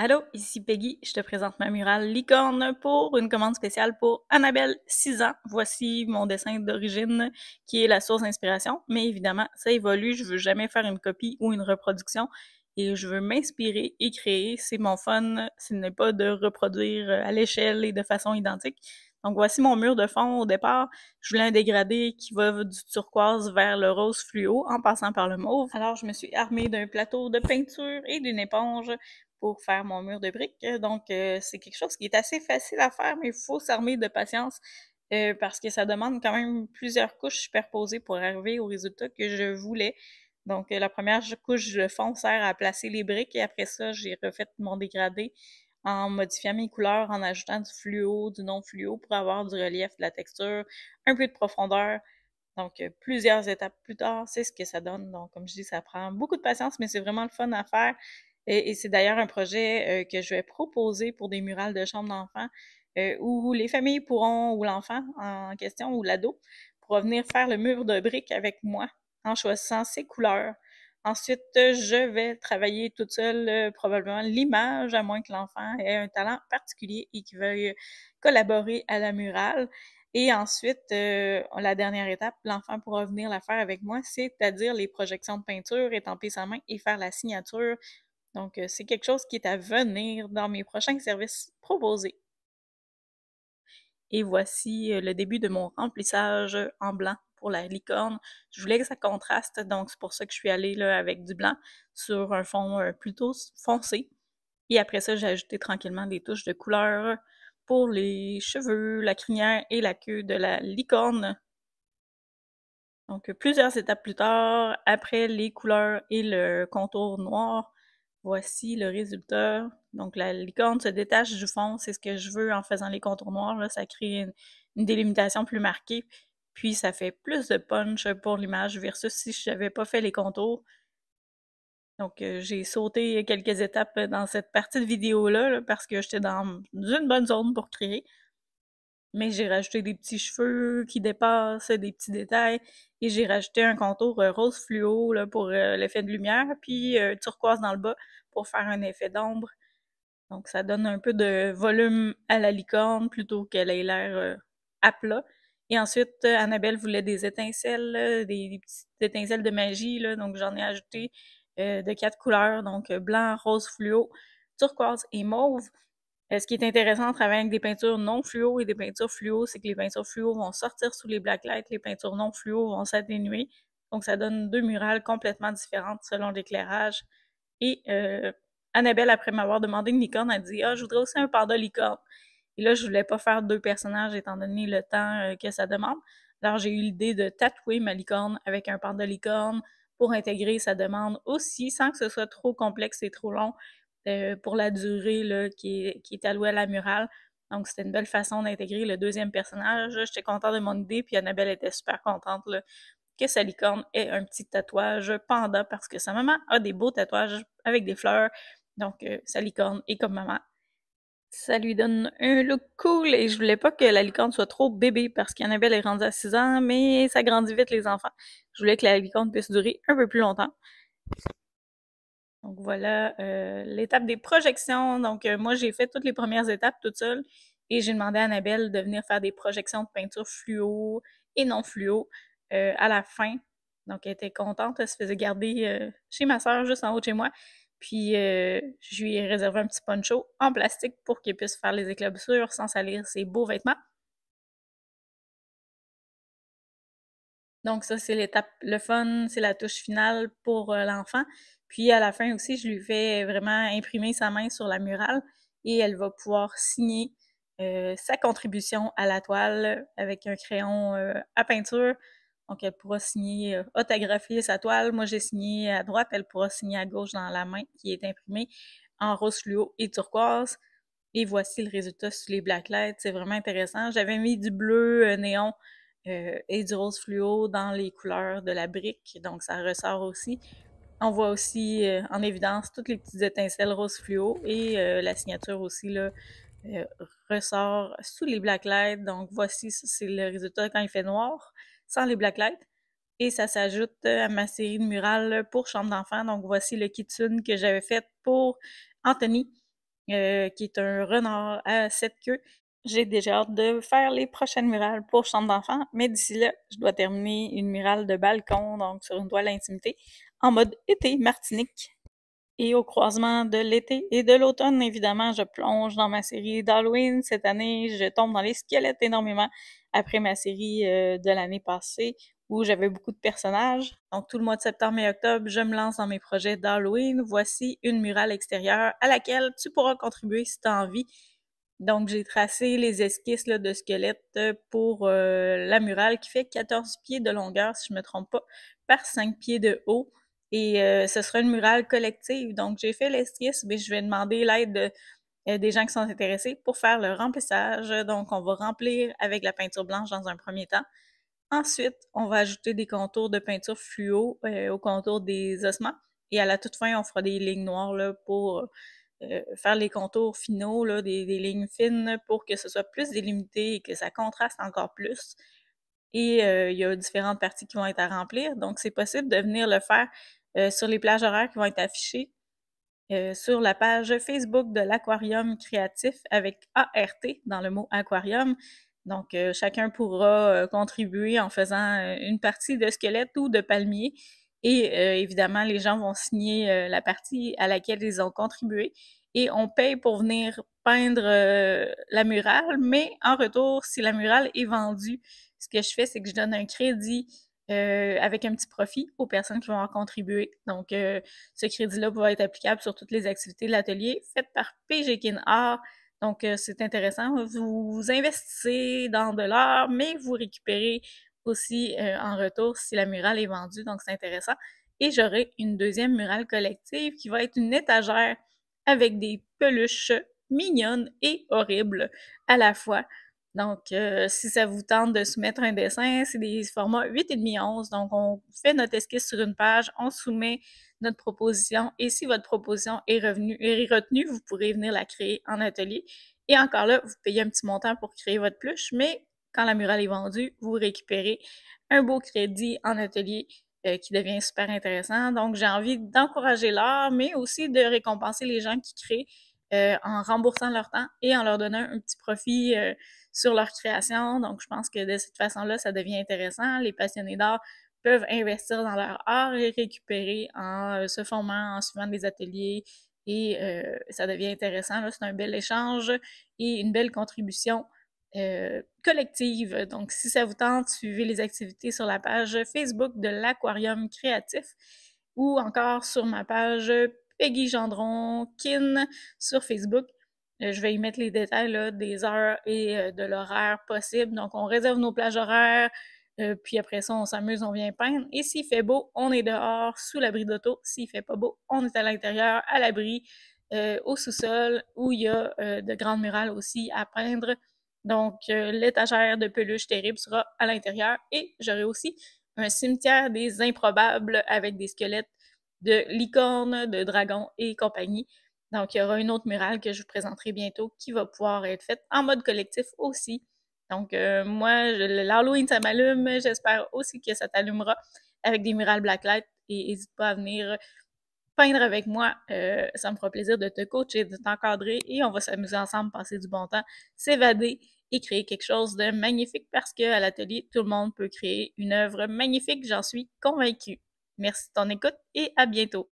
Allô, ici Peggy, je te présente ma murale licorne pour une commande spéciale pour Annabelle, 6 ans. Voici mon dessin d'origine qui est la source d'inspiration, mais évidemment, ça évolue, je veux jamais faire une copie ou une reproduction et je veux m'inspirer et créer. C'est mon fun, ce n'est pas de reproduire à l'échelle et de façon identique. Donc voici mon mur de fond au départ. Je voulais un dégradé qui va du turquoise vers le rose fluo en passant par le mauve. Alors je me suis armée d'un plateau de peinture et d'une éponge pour faire mon mur de briques. Donc, c'est quelque chose qui est assez facile à faire, mais il faut s'armer de patience parce que ça demande quand même plusieurs couches superposées pour arriver au résultat que je voulais. Donc, la première couche de fond sert à placer les briques et après ça, j'ai refait mon dégradé en modifiant mes couleurs, en ajoutant du fluo, du non-fluo pour avoir du relief, de la texture, un peu de profondeur. Donc, plusieurs étapes plus tard, c'est ce que ça donne. Donc, comme je dis, ça prend beaucoup de patience, mais c'est vraiment le fun à faire. Et c'est d'ailleurs un projet que je vais proposer pour des murales de chambre d'enfants où les familles pourront, ou l'enfant en question, ou l'ado, pourra venir faire le mur de briques avec moi en choisissant ses couleurs. Ensuite, je vais travailler toute seule probablement l'image, à moins que l'enfant ait un talent particulier et qu'il veuille collaborer à la murale. Et ensuite, la dernière étape, l'enfant pourra venir la faire avec moi, c'est-à-dire les projections de peinture, étamper sa main et faire la signature. Donc, c'est quelque chose qui est à venir dans mes prochains services proposés. Et voici le début de mon remplissage en blanc pour la licorne. Je voulais que ça contraste, donc c'est pour ça que je suis allée là, avec du blanc sur un fond plutôt foncé. Et après ça, j'ai ajouté tranquillement des touches de couleur pour les cheveux, la crinière et la queue de la licorne. Donc, plusieurs étapes plus tard, après les couleurs et le contour noir, voici le résultat. Donc, la licorne se détache du fond, c'est ce que je veux en faisant les contours noirs. Là, ça crée une délimitation plus marquée, puis ça fait plus de punch pour l'image versus si je n'avais pas fait les contours. Donc, j'ai sauté quelques étapes dans cette partie de vidéo-là là, parce que j'étais dans une bonne zone pour créer. Mais j'ai rajouté des petits cheveux qui dépassent, des petits détails, et j'ai rajouté un contour rose fluo là, pour l'effet de lumière, puis turquoise dans le bas pour faire un effet d'ombre. Donc ça donne un peu de volume à la licorne plutôt qu'elle ait l'air à plat. Et ensuite, Annabelle voulait des étincelles, des petites étincelles de magie, là, donc j'en ai ajouté de 4 couleurs, donc blanc, rose fluo, turquoise et mauve. Ce qui est intéressant en travaillant avec des peintures non fluo et des peintures fluo, c'est que les peintures fluo vont sortir sous les blacklights, les peintures non fluo vont s'atténuer. Donc, ça donne deux murales complètement différentes selon l'éclairage. Et Annabelle, après m'avoir demandé une licorne, a dit « Ah, je voudrais aussi un panda licorne. » Et là, je voulais pas faire deux personnages étant donné le temps que ça demande. Alors, j'ai eu l'idée de tatouer ma licorne avec un panda licorne pour intégrer sa demande aussi, sans que ce soit trop complexe et trop long pour la durée là, qui est allouée à la murale. Donc, c'était une belle façon d'intégrer le deuxième personnage. J'étais contente de mon idée, puis Annabelle était super contente là, que sa licorne ait un petit tatouage panda parce que sa maman a des beaux tatouages avec des fleurs. Donc, sa licorne est comme maman. Ça lui donne un look cool et je voulais pas que la licorne soit trop bébé parce qu'Annabelle est rendue à 6 ans, mais ça grandit vite les enfants. Je voulais que la licorne puisse durer un peu plus longtemps. Donc voilà l'étape des projections. Donc moi, j'ai fait toutes les premières étapes toute seule et j'ai demandé à Annabelle de venir faire des projections de peinture fluo et non fluo à la fin. Donc elle était contente, elle se faisait garder chez ma soeur, juste en haut de chez moi. Puis je lui ai réservé un petit poncho en plastique pour qu'elle puisse faire les éclaboussures sans salir ses beaux vêtements. Donc ça, c'est l'étape, le fun, c'est la touche finale pour l'enfant. Puis à la fin aussi, je lui fais vraiment imprimer sa main sur la murale et elle va pouvoir signer sa contribution à la toile avec un crayon à peinture. Donc elle pourra signer, autographier sa toile. Moi, j'ai signé à droite, elle pourra signer à gauche dans la main qui est imprimée en rose fluo et turquoise. Et voici le résultat sur les blacklights. C'est vraiment intéressant. J'avais mis du bleu néon et du rose fluo dans les couleurs de la brique, donc ça ressort aussi. On voit aussi en évidence toutes les petites étincelles rose fluo et la signature aussi là, euh, ressort sous les blacklights. Donc voici, c'est le résultat quand il fait noir, sans les blacklights. Et ça s'ajoute à ma série de murales pour chambre d'enfant. Donc voici le kitsune que j'avais fait pour Anthony. qui est un renard à 7 queues. J'ai déjà hâte de faire les prochaines murales pour chambre d'enfant, mais d'ici là, je dois terminer une murale de balcon, donc sur une toile intimité, en mode été Martinique. Et au croisement de l'été et de l'automne, évidemment, je plonge dans ma série d'Halloween. Cette année, je tombe dans les squelettes énormément après ma série de l'année passée où j'avais beaucoup de personnages. Donc tout le mois de septembre et octobre, je me lance dans mes projets d'Halloween. Voici une murale extérieure à laquelle tu pourras contribuer si tu as envie. Donc j'ai tracé les esquisses là, de squelettes pour la murale qui fait 14 pieds de longueur, si je me trompe pas, par 5 pieds de haut. Et ce sera une murale collective. Donc, j'ai fait l'esquisse, mais je vais demander l'aide des gens qui sont intéressés pour faire le remplissage. Donc, on va remplir avec la peinture blanche dans un premier temps. Ensuite, on va ajouter des contours de peinture fluo au contour des ossements. Et à la toute fin, on fera des lignes noires là, pour faire les contours finaux, là, des lignes fines pour que ce soit plus délimité et que ça contraste encore plus. Et il y a différentes parties qui vont être à remplir. Donc, c'est possible de venir le faire sur les plages horaires qui vont être affichées sur la page Facebook de l'Aquarium créatif avec ART dans le mot aquarium. Donc, chacun pourra contribuer en faisant une partie de squelette ou de palmier. Et évidemment, les gens vont signer la partie à laquelle ils ont contribué. Et on paye pour venir peindre la murale, mais en retour, si la murale est vendue, ce que je fais, c'est que je donne un crédit avec un petit profit aux personnes qui vont en contribuer. Donc, ce crédit-là va être applicable sur toutes les activités de l'atelier faites par PGkin Art. Donc, c'est intéressant. Vous investissez dans de l'art, mais vous récupérez aussi en retour si la murale est vendue. Donc, c'est intéressant. Et j'aurai une deuxième murale collective qui va être une étagère avec des peluches mignonnes et horribles à la fois. Donc, si ça vous tente de soumettre un dessin, c'est des formats 8,5-11. Donc, on fait notre esquisse sur une page, on soumet notre proposition et si votre proposition est retenue, vous pourrez venir la créer en atelier. Et encore là, vous payez un petit montant pour créer votre pluche, mais quand la murale est vendue, vous récupérez un beau crédit en atelier qui devient super intéressant. Donc, j'ai envie d'encourager l'art, mais aussi de récompenser les gens qui créent en remboursant leur temps et en leur donnant un petit profit sur leur création. Donc, je pense que de cette façon-là, ça devient intéressant. Les passionnés d'art peuvent investir dans leur art et récupérer en se formant, en suivant des ateliers. Et ça devient intéressant. C'est un bel échange et une belle contribution collective. Donc, si ça vous tente, suivez les activités sur la page Facebook de l'Aquarium créatif ou encore sur ma page Peggy Gendron Kin sur Facebook. Je vais y mettre les détails là, des heures et de l'horaire possible. Donc, on réserve nos plages horaires, puis après ça, on s'amuse, on vient peindre. Et s'il fait beau, on est dehors, sous l'abri d'auto. S'il fait pas beau, on est à l'intérieur, à l'abri, au sous-sol, où il y a de grandes murales aussi à peindre. Donc, l'étagère de peluche terrible sera à l'intérieur. Et j'aurai aussi un cimetière des improbables avec des squelettes de licornes, de dragons et compagnie. Donc, il y aura une autre murale que je vous présenterai bientôt qui va pouvoir être faite en mode collectif aussi. Donc, moi, l'Halloween, ça m'allume. J'espère aussi que ça t'allumera avec des murales Blacklight. Et n'hésite pas à venir peindre avec moi. Ça me fera plaisir de te coacher, de t'encadrer et on va s'amuser ensemble, passer du bon temps, s'évader et créer quelque chose de magnifique parce qu'à l'atelier, tout le monde peut créer une œuvre magnifique, j'en suis convaincue. Merci de ton écoute et à bientôt.